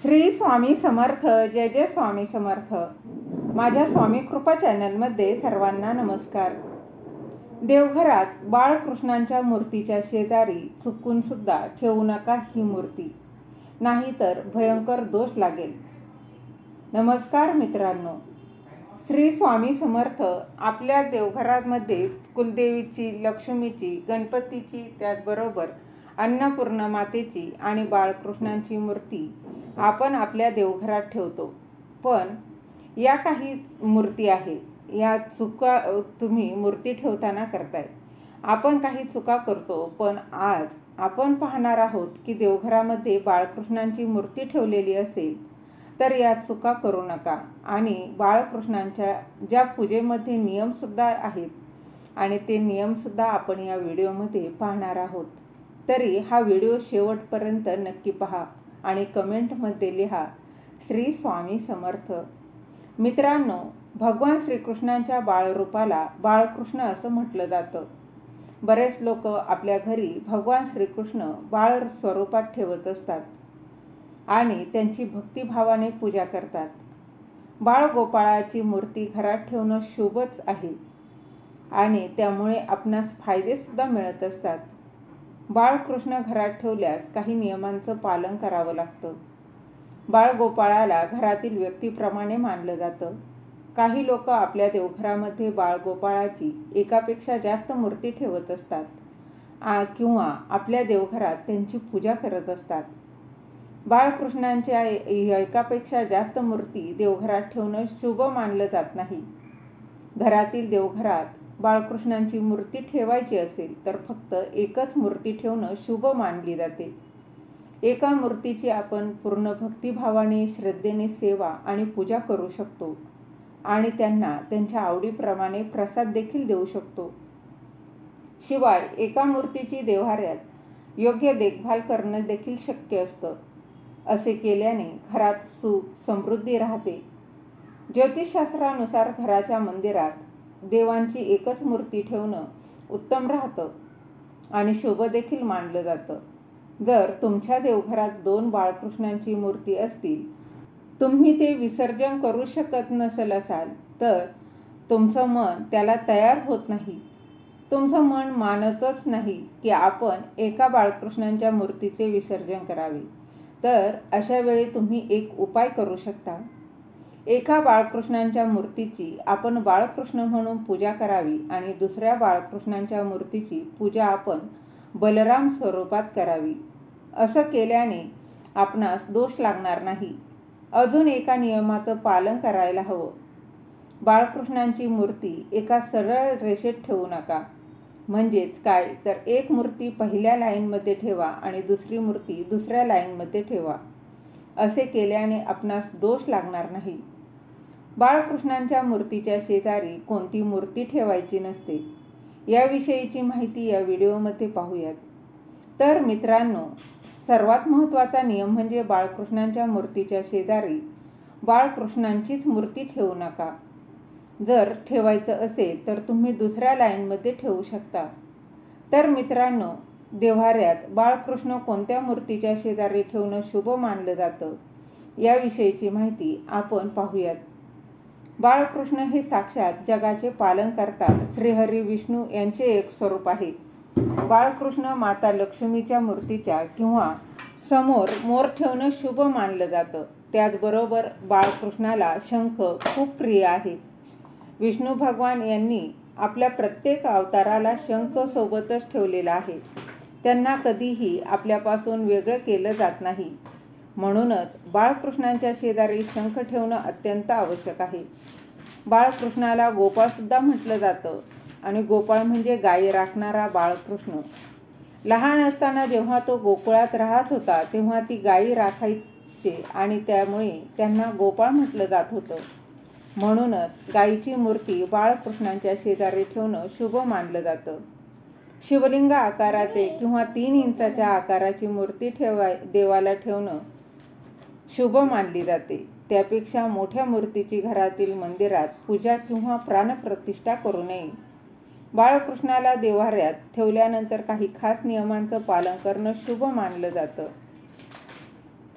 श्री स्वामी समर्थ. जय जय स्वामी समर्थ. माझ्या स्वामी कृपा चॅनलमध्ये सर्वांना नमस्कार. देवघरात बाळकृष्णांच्या मूर्तीच्या शेजारी चुकून सुद्धा ठेवू नका ही मूर्ती, नाहीतर भयंकर दोष लागेल. नमस्कार मित्रांनो. श्री स्वामी समर्थ. आपल्या देवघरामध्ये कुलदेवीची, लक्ष्मीची, गणपतीची, त्याचबरोबर अन्नपूर्णा मातेची आणि बाळकृष्णांची मूर्ती आपण आपल्या देवघरात ठेवतो. पण या काही मूर्ती आहे, या चुका तुम्ही मूर्ती ठेवताना करताय. आपण काही चुका करतो, पण आज आपण पाहणार आहोत की देवघरामध्ये बाळकृष्णांची मूर्ती ठेवलेली असेल तर या चुका करू नका. आणि बाळकृष्णांच्या ज्या पूजेमध्ये नियमसुद्धा आहेत आणि ते नियमसुद्धा आपण या व्हिडिओमध्ये पाहणार आहोत. तरी हा व्हिडिओ शेवटपर्यंत नक्की पहा आणि कमेंटमध्ये लिहा श्री स्वामी समर्थ. मित्रांनो, भगवान श्रीकृष्णांच्या बाळरूपाला बाळकृष्ण असं म्हटलं जातं. बरेच लोक आपल्या घरी भगवान श्रीकृष्ण बाळ स्वरूपात ठेवत असतात आणि त्यांची भक्तिभावाने पूजा करतात. बाळगोपाळाची मूर्ती घरात ठेवणं शुभच आहे आणि त्यामुळे आपणास फायदेसुद्धा मिळत असतात. बाळकृष्ण घरात ठेवल्यास काही नियमांचं पालन करावं लागतं. बाळगोपाळाला घरातील व्यक्तीप्रमाणे मानलं जातं. काही लोक आपल्या देवघरामध्ये बाळगोपाळाची एकापेक्षा जास्त मूर्ती ठेवत असतात किंवा आपल्या देवघरात त्यांची पूजा करत असतात. बाळकृष्णांच्या एकापेक्षा जास्त मूर्ती देवघरात ठेवणं शुभ मानलं जात नाही. घरातील देवघरात बाळकृष्णांची मूर्ती ठेवायची असेल तर फक्त एकच मूर्ती ठेवणं शुभ मानली जाते. एका मूर्तीची आपण पूर्ण भक्तिभावाने, श्रद्धेने सेवा आणि पूजा करू शकतो आणि त्यांना त्यांच्या आवडीप्रमाणे प्रसाद देखील देऊ शकतो. शिवाय एका मूर्तीची देव्हाऱ्यात योग्य देखभाल करणं देखील शक्य असतं. असे केल्याने घरात सुख, समृद्धी राहते. ज्योतिषशास्त्रानुसार घराच्या मंदिरात देवांची एकच मूर्ती ठेवणं उत्तम राहतं आणि शुभ देखील मानलं जातं. जर तुमच्या देवघरात 2 बाळकृष्णांची मूर्ती असतील, तुम्ही ते विसर्जन करू शकत असाल तर तुमचं मन त्याला तयार होत नाही. तुमचं मन मानतच नाही की आपण एका बाळकृष्णांच्या मूर्तीचे विसर्जन करावे. तर अशा वेळी तुम्ही एक उपाय करू शकता. एका बाळकृष्णांच्या मूर्तीची आपण बाळकृष्ण म्हणून पूजा करावी आणि दुसऱ्या बाळकृष्णांच्या मूर्तीची पूजा आपण बलराम स्वरूपात करावी. असं केल्याने आपणास दोष लागणार नाही. अजून एका नियमाचं पालन करायला हवं. बाळकृष्णांची मूर्ती एका सरळ रेषेत ठेवू नका. म्हणजेच काय तर एक मूर्ती पहिल्या लाईनमध्ये ठेवा आणि दुसरी मूर्ती दुसऱ्या लाईनमध्ये ठेवा. असे केल्याने आपणास दोष लागणार नाही. बाळकृष्णांच्या मूर्तीच्या शेजारी कोणती मूर्ती ठेवायची नसते. याविषयीची माहिती या व्हिडिओमध्ये पाहूयात. तर मित्रांनो, सर्वात महत्त्वाचा नियम म्हणजे बाळकृष्णांच्या मूर्तीच्या शेजारी बाळकृष्णांचीच मूर्ती ठेवू नका. जर ठेवायचं असेल तर तुम्ही दुसऱ्या लाईनमध्ये ठेवू शकता. तर मित्रांनो, देव्हाऱ्यात बाळकृष्ण कोणत्या मूर्तीच्या शेजारी ठेवणं शुभ मानलं जातं याविषयीची माहिती आपण पाहूयात. बाळकृष्ण हे साक्षात जगाचे पालन करतात श्रीहरी विष्णू यांचे एक स्वरूप आहे. बाळकृष्ण माता लक्ष्मीच्या मूर्तीच्या किंवा समोर मोर ठेवणं शुभ मानलं जातं. त्याचबरोबर बाळकृष्णाला शंख खूप प्रिय आहे. विष्णू भगवान यांनी आपल्या प्रत्येक अवताराला शंख सोबतच ठेवलेला आहे. त्यांना कधीही आपल्यापासून वेगळं केलं जात नाही. म्हणूनच बाळकृष्णांच्या शेजारी शंख ठेवणं अत्यंत आवश्यक आहे. बाळकृष्णाला गोपाळसुद्धा म्हटलं जातं आणि गोपाळ म्हणजे गायी राखणारा बाळकृष्ण. लहान असताना जेव्हा तो गोकुळात राहत होता तेव्हा ती गायी राखायचे आणि त्यामुळे त्यांना गोपाळ म्हटलं जात होतं. म्हणूनच गायीची मूर्ती बाळकृष्णांच्या शेजारी ठेवणं शुभ मानलं जातं. शिवलिंग आकाराचे किंवा 3 इंचाच्या आकाराची मूर्ती देवाला ठेवणं शुभ मानली जाते. त्यापेक्षा मोठ्या मूर्तीची घरातील मंदिरात पूजा किंवा प्राणप्रतिष्ठा करू नये. बाळकृष्णाला देव्हाऱ्यात ठेवल्यानंतर काही खास नियमांचं पालन करणं शुभ मानलं जातं.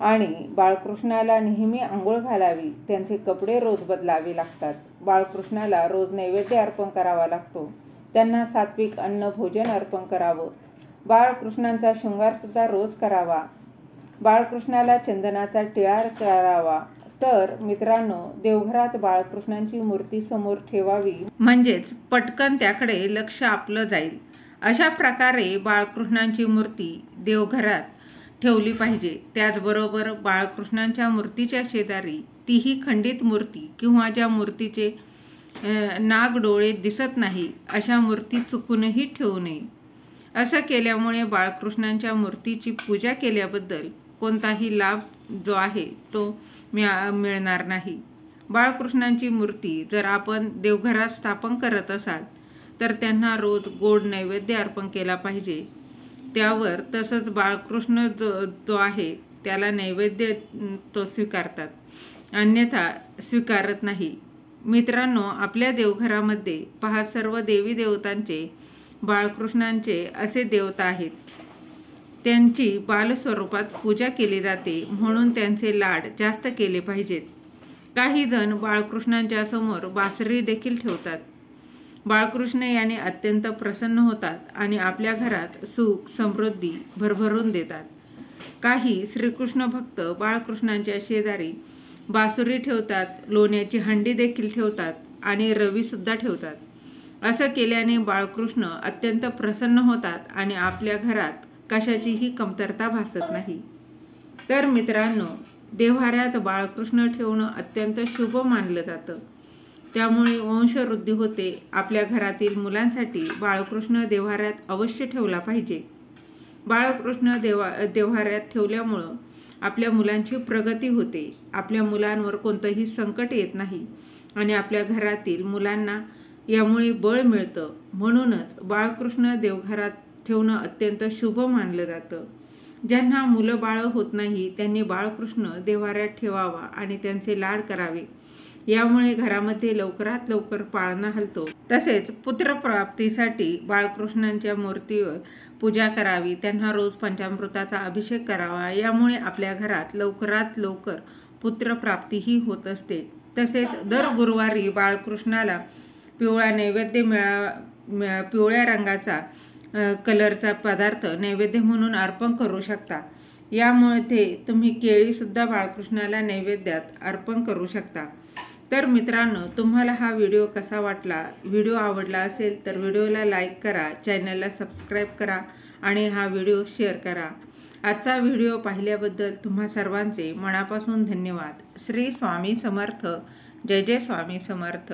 आणि बाळकृष्णाला नेहमी आंघोळ घालावी, त्यांचे कपडे रोज बदलावे लागतात. बाळकृष्णाला रोज नैवेद्य अर्पण करावा लागतो. त्यांना सात्विक अन्न भोजन अर्पण करावं. बाळकृष्णांचा शृंगारसुद्धा रोज करावा. बाळकृष्णाला चंदनाचा टिळा करावा. तर मित्रांनो, देवघरात बाळकृष्णांची मूर्ती समोर ठेवावी, म्हणजेच पटकन त्याकडे लक्ष आपलं जाईल. अशा प्रकारे बाळकृष्णांची मूर्ती देवघरात ठेवली पाहिजे. त्याचबरोबर बाळकृष्णांच्या मूर्तीच्या शेजारी तीही खंडित मूर्ती किंवा ज्या मूर्तीचे नाग डोळे दिसत नाही अशा मूर्ती चुकूनही ठेवू नये. असं केल्यामुळे बाळकृष्णांच्या मूर्तीची पूजा केल्याबद्दल कोणताही लाभ जो आहे तो मिळणार नाही. बाळकृष्णांची मूर्ती जर आपण देवघरात स्थापन करत असाल तर त्यांना रोज गोड नैवेद्य अर्पण केला पाहिजे त्यावर. तसंच बाळकृष्ण जो आहे त्याला नैवेद्य तो स्वीकारतात, अन्यथा स्वीकारत नाही. मित्रांनो, आपल्या देवघरामध्ये पहा, सर्व देवी देवतांचे बाळकृष्णांचे असे देवता आहेत. त्यांची बालस्वरूपात पूजा केली जाते, म्हणून त्यांचे लाड जास्त केले पाहिजेत. काही जण बाळकृष्णांच्या समोर बासरी देखील ठेवतात. बाळकृष्ण याने अत्यंत प्रसन्न होतात आणि आपल्या घरात सुख समृद्धी भरभरून देतात. काही श्रीकृष्ण भक्त बाळकृष्णांच्या शेजारी बासुरी ठेवतात, लोण्याची हंडी देखील ठेवतात आणि रवीसुद्धा ठेवतात. असं केल्याने बाळकृष्ण अत्यंत प्रसन्न होतात आणि आपल्या घरात कशाचीही कमतरता भासत नाही. तर मित्रांनो, देव्हाऱ्यात बाळकृष्ण ठेवणं अत्यंत शुभ मानलं जातं. त्यामुळे वंशवृद्धी होते. आपल्या घरातील मुलांसाठी बाळकृष्ण देव्हाऱ्यात अवश्य ठेवला पाहिजे. बाळकृष्ण देव्हाऱ्यात ठेवल्यामुळं आपल्या मुलांची प्रगती होते. आपल्या मुलांवर कोणतंही संकट येत नाही आणि आपल्या घरातील मुलांना यामुळे बळ मिळतं. म्हणूनच बाळकृष्ण देवघरात ठेवणं अत्यंत शुभ मानलं जातं. ज्यांना मुलं बाळं होत नाही त्यांनी बाळकृष्ण देव्हाऱ्यात ठेवावा आणि त्यांचे लाड करावे. यामुळे घरामध्ये लवकरात लवकर पाळणा हलतो. तसेच पुत्रप्राप्तीसाठी बाळकृष्णांच्या मूर्तीवर पूजा करावी, त्यांना रोज पंचामृताचा अभिषेक करावा. यामुळे आपल्या घरात लवकरात लवकर पुत्रप्राप्तीही होत असते. तसेच दर गुरुवारी बाळकृष्णाला पिवळा नैवेद्य पिवळ्या रंगाचा कलरचा पदार्थ नैवेद्य म्हणून अर्पण करू शकता. यामुळे तुम्ही केळीसुद्धा बाळकृष्णाला नैवेद्यात अर्पण करू शकता. तर मित्रांनो, तुम्हाला हा व्हिडिओ कसा वाटला? व्हिडिओ आवडला असेल तर व्हिडिओला लाईक करा, चॅनलला सबस्क्राईब करा आणि हा व्हिडिओ शेअर करा. आजचा व्हिडिओ पाहिल्याबद्दल तुम्हा सर्वांचे मनापासून धन्यवाद. श्री स्वामी समर्थ. जय जय स्वामी समर्थ.